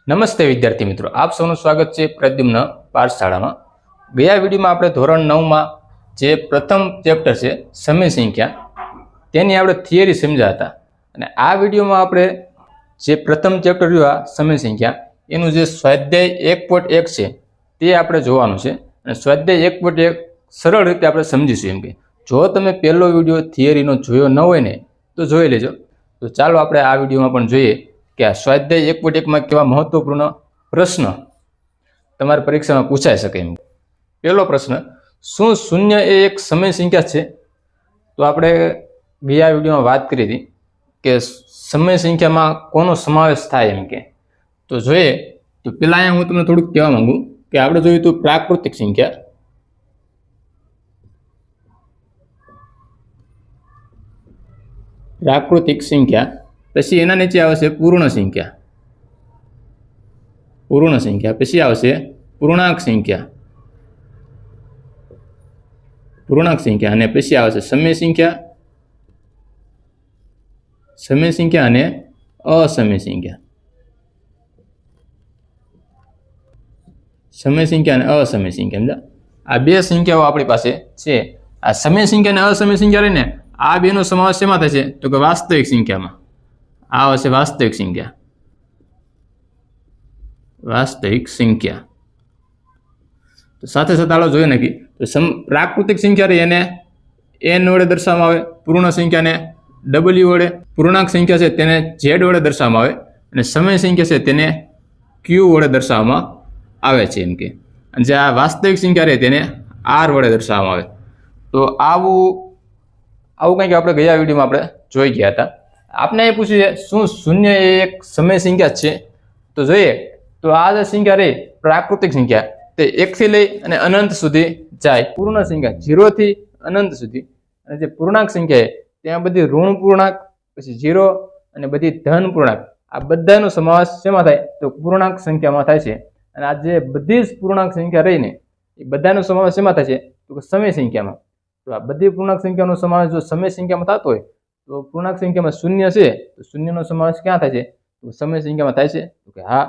નમસ્તે વિદ્યાર્થી મિત્રો, આપ સૌનું સ્વાગત છે પ્રદ્યુમ્ન પાઠશાળામાં। ગયા વિડીયોમાં આપણે ધોરણ 9માં જે પ્રથમ ચેપ્ટર છે સમય સંખ્યા તેની આપણે થિયરી સમજ્યા હતા અને આ વિડીયોમાં આપણે જે પ્રથમ ચેપ્ટર રહ્યું આ સમય સંખ્યા એનું જે સ્વાધ્યાય 1.1 છે તે આપણે જોવાનું છે અને સ્વાધ્યાય 1.1 સરળ રીતે આપણે સમજીશું। એમ કે જો તમે પહેલો વિડીયો થિયરીનો જોયો ન હોય ને તો જોઈ લેજો। તો ચાલો આપણે આ વિડીયોમાં પણ જોઈએ કે આ સ્વાધ્યાય 1.1 માં કેવા મહત્વપૂર્ણ પ્રશ્ન તમારી પરીક્ષામાં પૂછાઈ શકે એમ। પહેલો પ્રશ્ન, શું શૂન્ય એ એક સમય સંખ્યા છે? તો આપણે ગયા વિડીયોમાં વાત કરી હતી કે સમય સંખ્યામાં કોનો સમાવેશ થાય એમ કે તો જોઈએ તો પહેલા અહીંયા હું તમને થોડુંક કહેવા માંગુ કે આપણે જોયું તો પ્રાકૃતિક સંખ્યા, પ્રાકૃતિક સંખ્યા, પછી એના નીચે આવશે પૂર્ણ સંખ્યા, પૂર્ણ સંખ્યા, પછી આવશે પૂર્ણાંક સંખ્યા, પૂર્ણાંક સંખ્યા, અને પછી આવશે સમય સંખ્યા, સમય સંખ્યા અને અસમય સંખ્યા, સમય સંખ્યા અને અસમય સંખ્યા। સમજા, આ બે સંખ્યાઓ આપણી પાસે છે। આ સમય સંખ્યા અને અસમય સંખ્યા રહીને આ બેનો સમાવેશ શેમાં થશે તો કે વાસ્તવિક સંખ્યામાં। આ હશે વાસ્તવિક સંખ્યા, વાસ્તવિક સંખ્યા। તો સાથે સાથે ચાલો જોઈએ નાખી તો પ્રાકૃતિક સંખ્યા રહી એને n વડે દર્શાવવામાં આવે, પૂર્ણ સંખ્યાને w વડે, પૂર્ણાંક સંખ્યા છે તેને z વડે દર્શાવવામાં આવે અને સમય સંખ્યા છે તેને q વડે દર્શાવવામાં આવે છે એમ કે। અને જે આ વાસ્તવિક સંખ્યા રહે તેને r વડે દર્શાવવામાં આવે। તો આવું કંઈક આપણે ગયા વિડીયોમાં આપણે જોઈ ગયા હતા। આપણે એ પૂછ્યું છે શું શૂન્ય એ એક સમય સંખ્યા છે? તો જોઈએ તો આ જે સંખ્યા રહી પ્રાકૃતિક સંખ્યા તે 1 થી લઈ અને અનંત સુધી જાય, પૂર્ણ સંખ્યા 0 થી અનંત સુધી, અને જે પૂર્ણાંક સંખ્યા ત્યાં બધી ઋણ પૂર્ણાંક, પછી 0 અને બધી ધન પૂર્ણાંક, આ બધાનો સમાવેશ શેમાં થાય તો પૂર્ણાંક સંખ્યામાં થાય છે। અને આ જે બધી જ પૂર્ણાંક સંખ્યા રહીને એ બધાનો સમાવેશ શેમાં થાય છે તો સમય સંખ્યામાં। તો આ બધી પૂર્ણાંક સંખ્યાનો સમાવેશ જો સમય સંખ્યામાં થતો હોય તો પૂર્ણાંક સંખ્યામાં શૂન્ય છે તો શૂન્યનો સમાવેશ ક્યાં થાય છે તો સમય સંખ્યામાં થાય છે તો કે હા।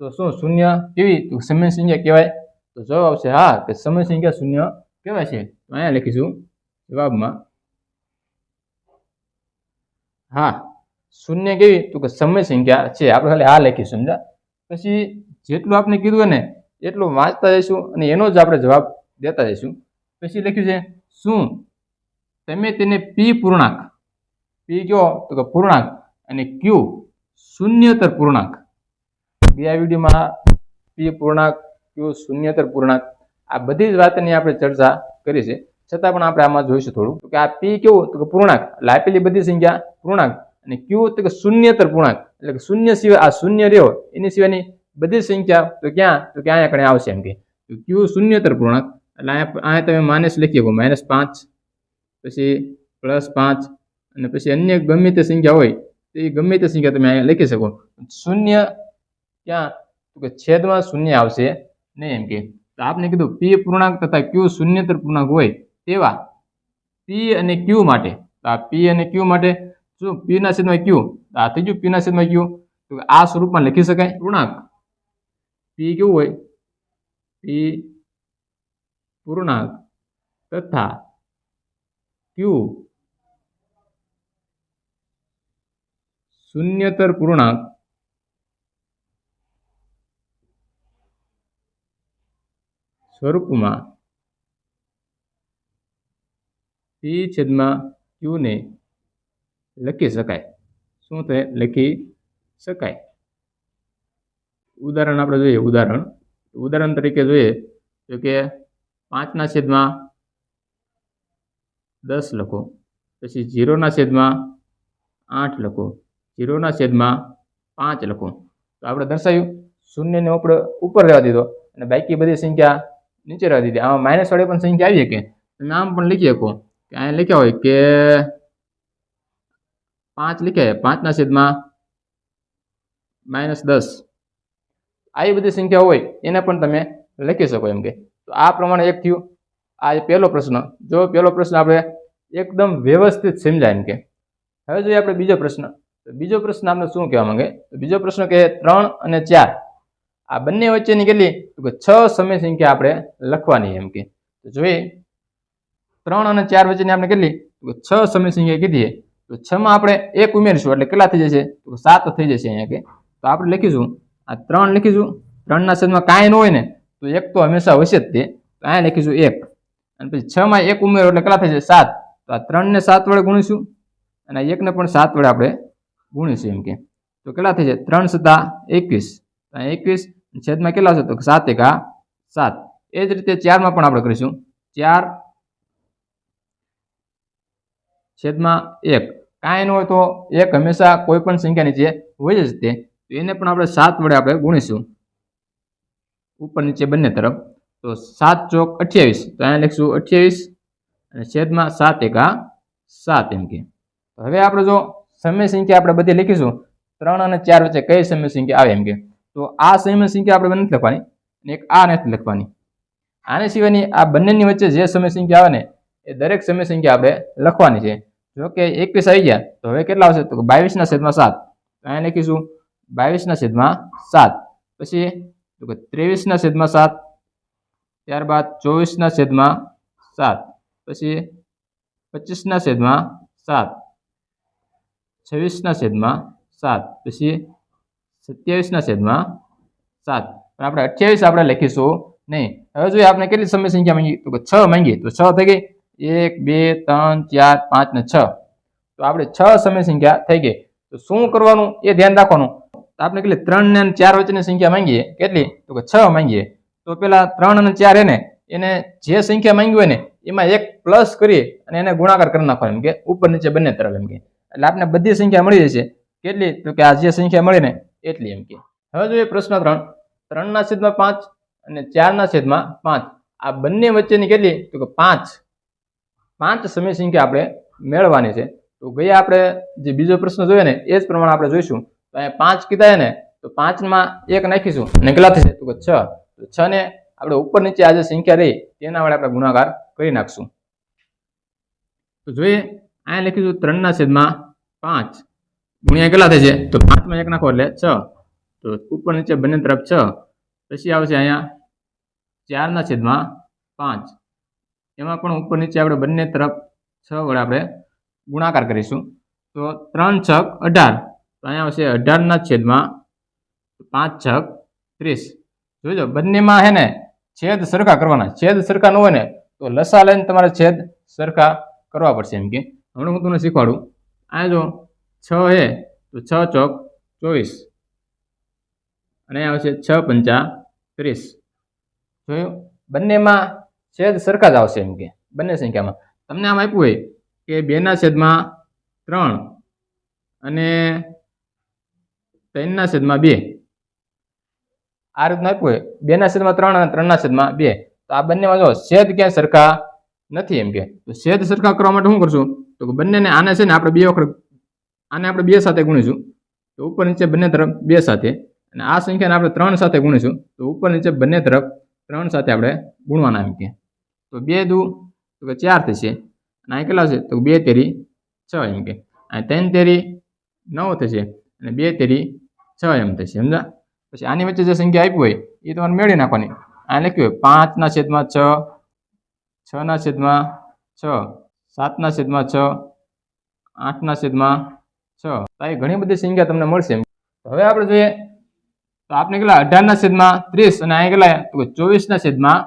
તો શું શૂન્ય કેવી તો સમય સંખ્યા કહેવાય? તો જવાબ આવશે હા, કે સમય સંખ્યા શૂન્ય કહેવાય છે। તો અહીંયા લખીશું જવાબમાં હા, શૂન્ય કેવી તો કે સમય સંખ્યા છે, આપણે ખાલી હા લખીશું। સમજા, પછી જેટલું આપણે કીધું હોય ને એટલું વાંચતા જઈશું અને એનો જ આપણે જવાબ દેતા જઈશું। પછી લખ્યું છે શું તમે તેને p પૂર્ણાંક, p કયો તો કે પૂર્ણાંક, અને q શૂન્યતર પૂર્ણાંક, ગયા વિડીયોમાં p પૂર્ણાંક, q શૂન્યતર પૂર્ણાંક આ બધી જ વાતની આપણે ચર્ચા કરી છે, છતાં પણ આપણે આમાં જોઈશું થોડું તો કે આ p કેવું તો કે પૂર્ણાંક, એટલે આપેલી બધી સંખ્યા પૂર્ણાંક, અને q તો કે શૂન્યતર પૂર્ણાંક, એટલે કે શૂન્ય સિવાય આ શૂન્ય રહ્યો એની સિવાયની બધી સંખ્યા તો ક્યાં તો કે અહીંયા કણે આવશે એમ કે q શૂન્યતર પૂર્ણાંક, એટલે અહીંયા તમે માઇનસ લખી શકો, -5, પછી +5, અને પછી અન્ય ગમે તે સંખ્યા હોય તો એ ગમે તે સંખ્યા તમે અહીંયા લખી શકો। શૂન્ય ક્યાં તો કે છેદમાં શૂન્ય આવશે નહીં એમ કે। તો આપણે કીધું p પૂર્ણાંક તથા q શૂન્યતર પૂર્ણાંક હોય તેવા p અને q માટે, તો આ p અને q માટે શું p ના છેદમાં q, આ થઈ ગયું p ના છેદમાં q, તો આ સ્વરૂપમાં લખી શકાય પૂર્ણાંક p કેવું હોય p પૂર્ણાંક તથા q શૂન્યતર પૂર્ણાંક સ્વરૂપમાં p છેદમાં q ને લખી શકાય। શું થાય લખી શકાય? ઉદાહરણ આપણે જોઈએ, ઉદાહરણ તરીકે જોઈએ તો કે 5 ના છેદમાં 10 લખો, પછી 0 ના છેદમાં 8 લખો, 0 ના છેદમાં 5 લખો। તો આપણે દર્શાવ્યું શૂન્યને આપણે ઉપર રહેવા દીધો અને બાકી બધી સંખ્યા નીચે રહેવા દીધી। આમાં માઇનસ વાળી પણ સંખ્યા આવી શકે, તમે આમ પણ લખી શકો કે અહીંયા લખ્યા હોય કે 5 લખ્યા 5 ના છેદમાં -10, આવી બધી સંખ્યા હોય એને પણ તમે લખી શકો એમ કે। તો આ પ્રમાણે એક થયું આ પહેલો પ્રશ્ન। જો પહેલો પ્રશ્ન આપણે એકદમ વ્યવસ્થિત સમજાય એમ કે। હવે જોઈએ આપણે બીજો પ્રશ્ન। તો બીજો પ્રશ્ન આપણે શું કહેવા માંગે? તો બીજો પ્રશ્ન કે 3 અને 4 આ બંને વચ્ચેની કેટલી તો કે 6 સમય સંખ્યા આપણે લખવાની એમ કે તો જોઈએ 3 અને 4 વચ્ચેની આપણે કેટલી તો 6 સમય સંખ્યા કીધી તો 6 માં આપણે 1 ઉમેરીશું એટલે કેટલા થઈ જશે તો 7 થઈ જશે અહીંયા કે તો આપણે લખીશું આ 3 લખીશું 3 ના છેદમાં કાંઈ ન હોય ને તો 1 તો હંમેશા હશે જ તે તો અહીંયા લખીશું 1 અને પછી 6 માં 1 ઉમેરો એટલે કેટલા થઈ જશે 7 તો આ 3 ને 7 વડે ગુણીશું અને 1 ને પણ 7 વડે આપણે ગુણીશું એમ કે તો કેટલા થઈ જાય 3 સતા 21 21 છેદમાં કેટલા આવશે તો 7 એકા 7 એ જ રીતે 4 માં પણ આપણે કરીશું 4 છેદમાં 1 કાંઈ ન હોય તો 1 હંમેશા કોઈ પણ સંખ્યા નીચે હોય જ તે તો એને પણ આપણે 7 વડે આપણે ગુણીશું ઉપર નીચે બંને તરફ તો 7 ચોક 28 તો અહીંયા લખીશું 28 અને છેદમાં 7 એકા 7 એમ કે હવે આપણે જો સમય સંખ્યા આપણે બધી લખીશું 3 અને 4 વચ્ચે કઈ સમય સંખ્યા આવે એમ કે તો આ સમય સંખ્યા આપણે નથી લખવાની અને એક આ નથી લખવાની આને સિવાયની આ બંનેની વચ્ચે જે સમય સંખ્યા આવે ને એ દરેક સમય સંખ્યા આપણે લખવાની છે જો કે 21 આવી ગયા તો હવે કેટલા આવશે તો 22 ના છેદમાં 7 તો અહીંયા લખીશું 22 ના છેદમાં 7 પછી તો કે 23 ના છેદમાં 7 ત્યારબાદ 24 ના છેદમાં 7 પછી 25 ના છેદમાં 7 26 ના છેદમાં 7 પછી 27 ના છેદમાં 7 પણ આપણે 28 આપણે લખીશું નહીં હવે જોઈએ આપણે કેટલી સમય સંખ્યા માંગી તો કે 6 માંગીએ તો 6 થઈ ગઈ 1 2 3 4 5 ને 6 તો આપણે 6 સમય સંખ્યા થઈ ગઈ તો શું કરવાનું એ ધ્યાન રાખવાનું તો આપણે કેટલી 3 ને 4 વચ્ચેની સંખ્યા માંગીએ કેટલી તો કે 6 માંગીએ તો પેલા 3 અને 4 એને જે સંખ્યા માંગી હોય ને એમાં એક પ્લસ કરી અને એને ગુણાકાર કરી નાખવાનો એમ કે ઉપર નીચે બંને તરફ એમ કે એટલે આપણે બધી સંખ્યા મળી જશે કેટલી તો કે આ જે સંખ્યા મળી ને એટલી એમ કે હવે જોઈએ પ્રશ્ન 3 3 ના છેદમાં 5 અને 4 ના છેદમાં 5 આ બંને વચ્ચેની કેટલી તો કે 5 સમય સંખ્યા આપણે મેળવવાની છે તો ગયા આપણે જે બીજો પ્રશ્ન જોયો ને એ જ પ્રમાણે આપણે જોઈશું તો અહીંયા 5 કીધા ને તો 5 માં 1 નાખીશું અને કેટલા થશે તો કે 6 તો 6 ને આપણે ઉપર નીચે આ જે સંખ્યા રહી તેના વડે આપણે ગુણાકાર કરી નાખશું તો જોઈએ અહીંયા લખીશું 3 ના છેદમાં 5 ગુણ્યા કેટલા થશે તો 5 માં 1 નાખો એટલે 6 તો ઉપર નીચે બંને તરફ 6 પછી આવશે અહીંયા 4 ના છેદમાં 5 એમાં પણ ઉપર નીચે આપણે બંને તરફ 6 વડે આપણે ગુણાકાર કરીશું તો 3 છક 18 તો અહીંયા આવશે 18 ના છેદમાં 5 છક 30 જોજો બંનેમાં હે ને છેદ સરખા કરવાના છેદ સરખા ન હોય ને તો લસા લઈને તમારે છેદ સરખા કરવા પડશે એમ કે હમણાં હું તમને શીખવાડું આ જો 6 હે તો 6 ચોક 24 અને આવશે 6 પંચા 30 જોયું બંનેમાં છેદ સરખા જ આવશે એમ કે બંને સંખ્યામાં તમને આમ આપ્યું હોય કે 2 ના છેદમાં 3 અને 3 ના છેદમાં 2 આ રીતનું આપ્યું હોય 2 ના છેદમાં 3 અને 3 ના છેદમાં 2 તો આ બંનેમાં જો છેદ ક્યાંય સરખા નથી એમ કે તો છેદ સરખા કરવા માટે શું કરશું તો બંનેને આને છે ને આપણે 2 વખત આને આપણે 2 સાથે ગુણીશું તો ઉપર નીચે બંને તરફ 2 સાથે અને આ સંખ્યાને આપણે 3 સાથે ગુણીશું તો ઉપર નીચે બંને તરફ 3 સાથે આપણે ગુણવાના એમ કે તો 2 દુ તો કે 4 થશે અને અહીં કેટલા છે તો 2 તેરી 6 એમ કે અહીં 3 તેરી 9 થશે અને 2 તેરી 6 એમ થશે સમજા પછી આની વચ્ચે જે સંખ્યા આપી હોય એ તમારે મેળવી નાખવાની આ લખ્યું હોય 5 ના છેદમાં 6 6 ના છેદમાં 6 7 ના છેદમાં 6 8 ના છેદમાં 6 તો આવી ઘણી બધી સંખ્યા તમને મળશે તો હવે આપણે જોઈએ તો આપણે કેટલા 18 ના છેદમાં 30 અને અહીં કેટલા તો 24 ના છેદમાં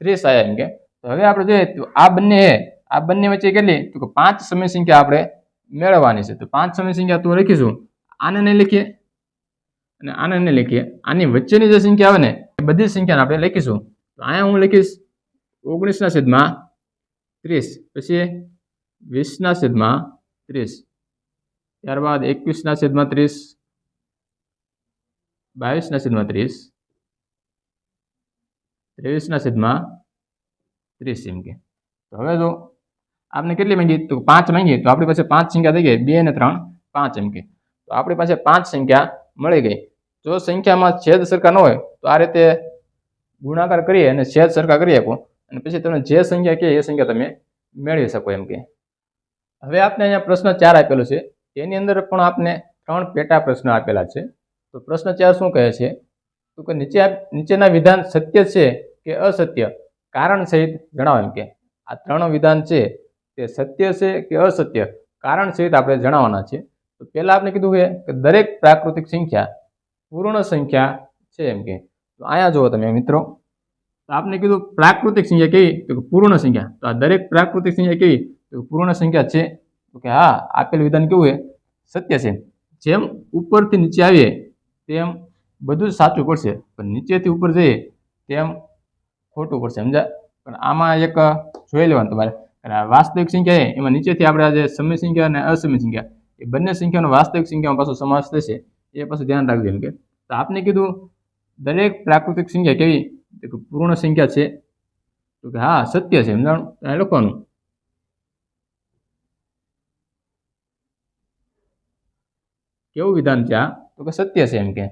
30 આવ્યા એમ કે તો હવે આપણે જોઈએ તો આ બંને વચ્ચે કેટલી તો કે 5 સમય સંખ્યા આપણે મેળવવાની છે તો 5 સમય સંખ્યા તો લખીશું આને નહીં લખીએ અને આને નહીં લખીએ આની વચ્ચેની જે સંખ્યા આવે ને એ બધી સંખ્યાને આપણે લખીશું તો અહીંયા હું લખીશ 19 ના છેદમાં 30 પછી 20 ના છેદમાં 30 ત્યારબાદ 21 ના છેદમાં 30 22 ના છેદમાં 30 23 ના છેદમાં 30 એમ કે તો હવે જો આપણે કેટલી માંગી તો 5 માંગીએ તો આપણી પાસે 5 સંખ્યા થઈ ગઈ 2 અને 3 5 એમ કે તો આપણી પાસે 5 સંખ્યા મળી ગઈ જો સંખ્યામાં છેદ સરખા ન હોય તો આ રીતે ગુણાકાર કરીએ અને છેદ સરખા કરી શકો અને પછી તમે જે સંખ્યા કહે એ સંખ્યા તમે મેળવી શકો એમ કે હવે આપણે અહીંયા પ્રશ્ન 4 આપેલો છે તેની અંદર પણ આપણે 3 પેટા પ્રશ્નો આપેલા છે તો પ્રશ્ન 4 શું કહે છે તો તો કે નીચેના વિધાન સત્ય છે કે અસત્ય કારણ સહિત જણાવો એમ કે આ 3 વિધાન છે તે સત્ય છે કે અસત્ય કારણ સહિત આપણે જણાવવાના છે. તો પહેલા આપણે કીધું કે દરેક પ્રાકૃતિક સંખ્યા પૂર્ણ સંખ્યા છે એમ કે. તો અહીંયા જુઓ તમે મિત્રો, તો આપણે કીધું પ્રાકૃતિક સંખ્યા કેવી, તો કે પૂર્ણ સંખ્યા. તો આ દરેક પ્રાકૃતિક સંખ્યા કેવી, તો પૂર્ણ સંખ્યા છે. તો કે હા, આપેલ વિધાન કેવું છે, સત્ય છે. જેમ ઉપરથી નીચે આવીએ તેમ બધું જ સાચું પડશે, પણ નીચેથી ઉપર જઈએ તેમ ખોટું પડશે, સમજા. પણ આમાં એક જોઈ લેવાનું તમારે, વાસ્તવિક સંખ્યા એમાં નીચેથી આપણે આ જે સમય સંખ્યા અને અસમય સંખ્યા એ બંને સંખ્યાનો વાસ્તવિક સંખ્યામાં પાછો સમાવેશ થશે, એ પાછું ધ્યાન રાખજો એમ કે. તો આપણે કીધું દરેક પ્રાકૃતિક સંખ્યા કેવી, તો પૂર્ણ સંખ્યા છે. તો કે હા, સત્ય છે, સમજાણું. ત્યાં લખવાનું કેવું વિધાન છે આ, તો કે સત્ય છે એમ કે.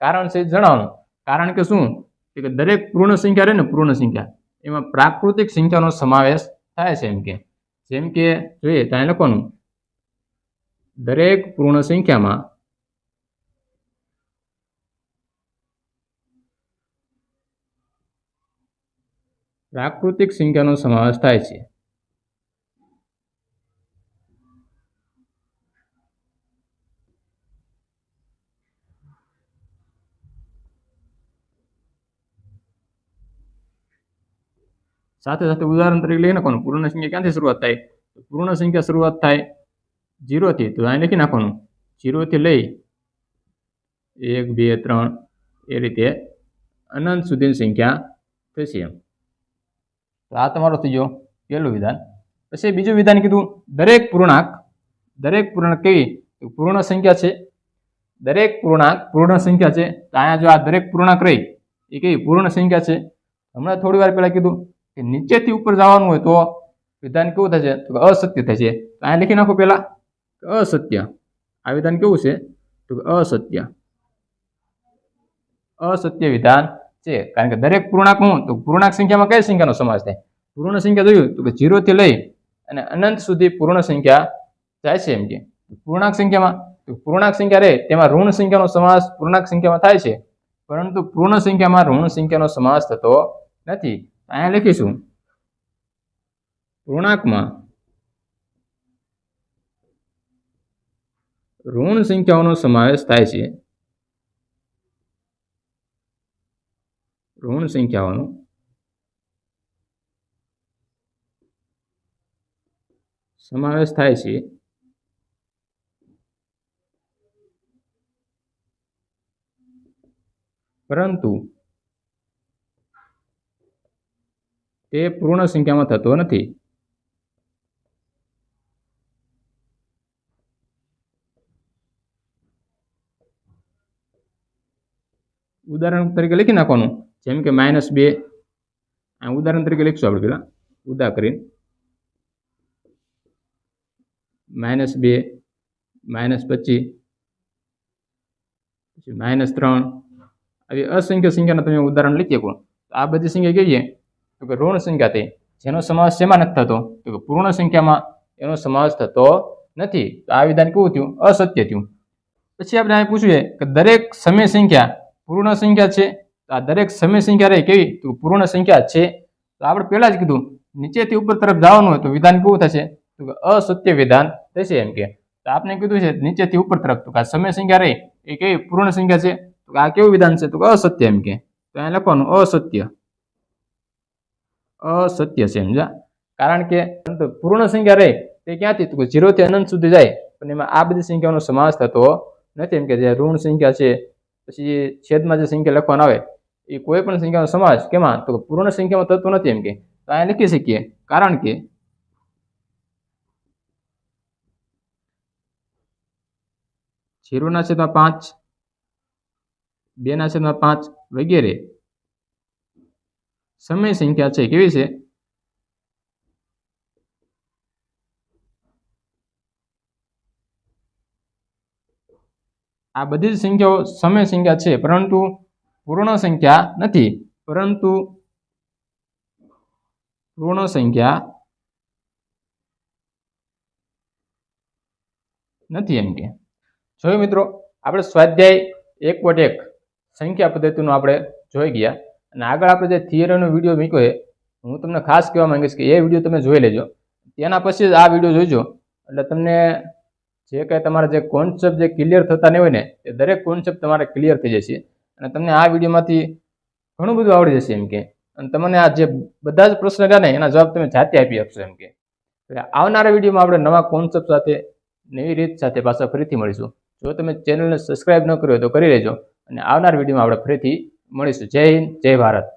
કારણ છે જણાવવાનું. કારણ કે શું, કે દરેક પૂર્ણ સંખ્યા રહે ને, પૂર્ણ સંખ્યા એમાં પ્રાકૃતિક સંખ્યાનો સમાવેશ થાય છે એમ કે. જેમ કે જોઈએ ત્યાં લખવાનું દરેક પૂર્ણ સંખ્યામાં પ્રાકૃતિક સંખ્યાનો સમાવેશ થાય છે. સાથે સાથે ઉદાહરણ તરીકે લઈ નાખવાનું, પૂર્ણ સંખ્યા ક્યાંથી શરૂઆત થાય, પૂર્ણ સંખ્યા શરૂઆત થાય 0 થી. તો અહીં લખી નાખવાનું 0 થી લઈ 1, 2, 3 એ રીતે અનંત સુધીની સંખ્યા થશે એમ. તો આ તમારો થઈ ગયો પહેલું વિધાન. પછી બીજું વિધાન કીધું દરેક પૂર્ણાંક કેવી, પૂર્ણ સંખ્યા છે. દરેક પૂર્ણાંક પૂર્ણ સંખ્યા છે. તો અહીંયા જો આ દરેક પૂર્ણાંક રહી એ કેવી, પૂર્ણ સંખ્યા છે. હમણાં થોડી વાર પહેલા કીધું કે નીચેથી ઉપર જવાનું હોય તો વિધાન કેવું થશે, તો અસત્ય થશે. તો અહીંયા લખી નાખો પહેલા અસત્ય. આ વિધાન કેવું છે, તો અસત્ય. અસત્ય વિધાન છે. કારણ કે દરેક પૂર્ણાંક હું, તો પૂર્ણાંક સંખ્યામાં કઈ સંખ્યાનો સમાવેશ થાય, પૂર્ણ સંખ્યા જોયું તો કે 0 થી લઈ અને અનંત સુધી પૂર્ણ સંખ્યા જાય છે એમ કે. પૂર્ણાંક સંખ્યામાં, તો પૂર્ણાંક સંખ્યા રહે તેમાં ઋણ સંખ્યાનો સમાવેશ પૂર્ણાંક સંખ્યામાં થાય છે, પરંતુ પૂર્ણ સંખ્યામાં ઋણ સંખ્યાનો સમાવેશ થતો નથી. અહીંયા લખીશું પૂર્ણાંકમાં ઋણ સંખ્યાઓનો સમાવેશ થાય છે. ઋણ સંખ્યાઓનો સમાવેશ થાય છે, પરંતુ તે પૂર્ણ સંખ્યામાં થતો નથી. ઉદાહરણ તરીકે લખી નાખવાનું, જેમ કે -2. આ ઉદાહરણ તરીકે લખીશું આપણે પેલા ઉદા કરીને -2, -25, પછી -3 આવી અસંખ્ય સંખ્યાના તમે ઉદાહરણ લખી શકો. આ બધી સંખ્યા કહીએ તો કે ઋણ સંખ્યા થઈ, જેનો સમાવેશ શેમાં નથી થતો, તો કે પૂર્ણ સંખ્યામાં એનો સમાવેશ થતો નથી. તો આ વિધાન કેવું થયું, અસત્ય થયું. પછી આપણે અહીં પૂછીએ કે દરેક સમય સંખ્યા પૂર્ણ સંખ્યા છે. તો આ દરેક સમય સંખ્યા રહી કેવી, તો પૂર્ણ સંખ્યા છે. તો આપણે પહેલા જ કીધું નીચેથી ઉપર તરફ જવાનું હોય તો વિધાન કેવું થશે, તો કે અસત્ય વિધાન થશે એમ કે. તો આપણે કીધું છે નીચેથી ઉપર તરફ, તો આ સમય સંખ્યા રહી એ કેવી, પૂર્ણ સંખ્યા છે. તો આ કેવું વિધાન છે, તો અસત્ય એમ કે. તો અહીં લખવાનું અસત્ય. અસત્ય છે, સમજા. કારણ કે પૂર્ણ સંખ્યા રહે તે ક્યાંથી, તો 0 થી અનંત સુધી જાય, પણ એમાં આ બધી સંખ્યાઓનો સમાવેશ થતો નથી એમ કે. જે ઋણ સંખ્યા છે, પછી છેદમાં જે સંખ્યા લખવાના આવે એ કોઈ પણ સંખ્યાનો સમાવેશ કેમાં, તો પૂર્ણ સંખ્યામાં થતો નથી એમ કે. તો અહીંયા લખી શકીએ કારણ કે 0/5, 2/5 વગેરે સમય સંખ્યા છે કેવી છે, આ બધી જ સંખ્યાઓ સમય સંખ્યા છે, પરંતુ પૂર્ણ સંખ્યા નથી. પરંતુ પૂર્ણ સંખ્યા નથી એમ કે. જોયું મિત્રો, આપણે સ્વાધ્યાય 1.1 સંખ્યા પદ્ધતિનું આપણે જોઈ ગયા. અને આગળ આપણે જે થિયરીનો વિડીયો મૂક્યો છે, હું તમને ખાસ કહેવા માંગીશ કે એ વિડીયો તમે જોઈ લેજો. તેના પછી જ આ વિડીયો જોઈજો, એટલે તમને જે કંઈ તમારા જે કોન્સેપ્ટ જે ક્લિયર થતા નહીં હોય ને, એ દરેક કોન્સેપ્ટ તમારે ક્લિયર થઈ જશે. અને તમને આ વિડીયોમાંથી ઘણું બધું આવડી જશે એમ કે. અને તમને આ જે બધા જ પ્રશ્ન રહ્યા ને એના જવાબ તમે જાતે આપી આપશો એમ કે. એટલે આવનારા વિડીયોમાં આપણે નવા કોન્સેપ્ટ સાથે, નવી રીત સાથે પાછા ફરીથી મળીશું. જો તમે ચેનલને સબસ્ક્રાઇબ ન કર્યું હોય તો કરી લેજો. અને આવનાર વિડીયોમાં આપણે ફરીથી મળીશું. જય હિન્દ, જય ભારત.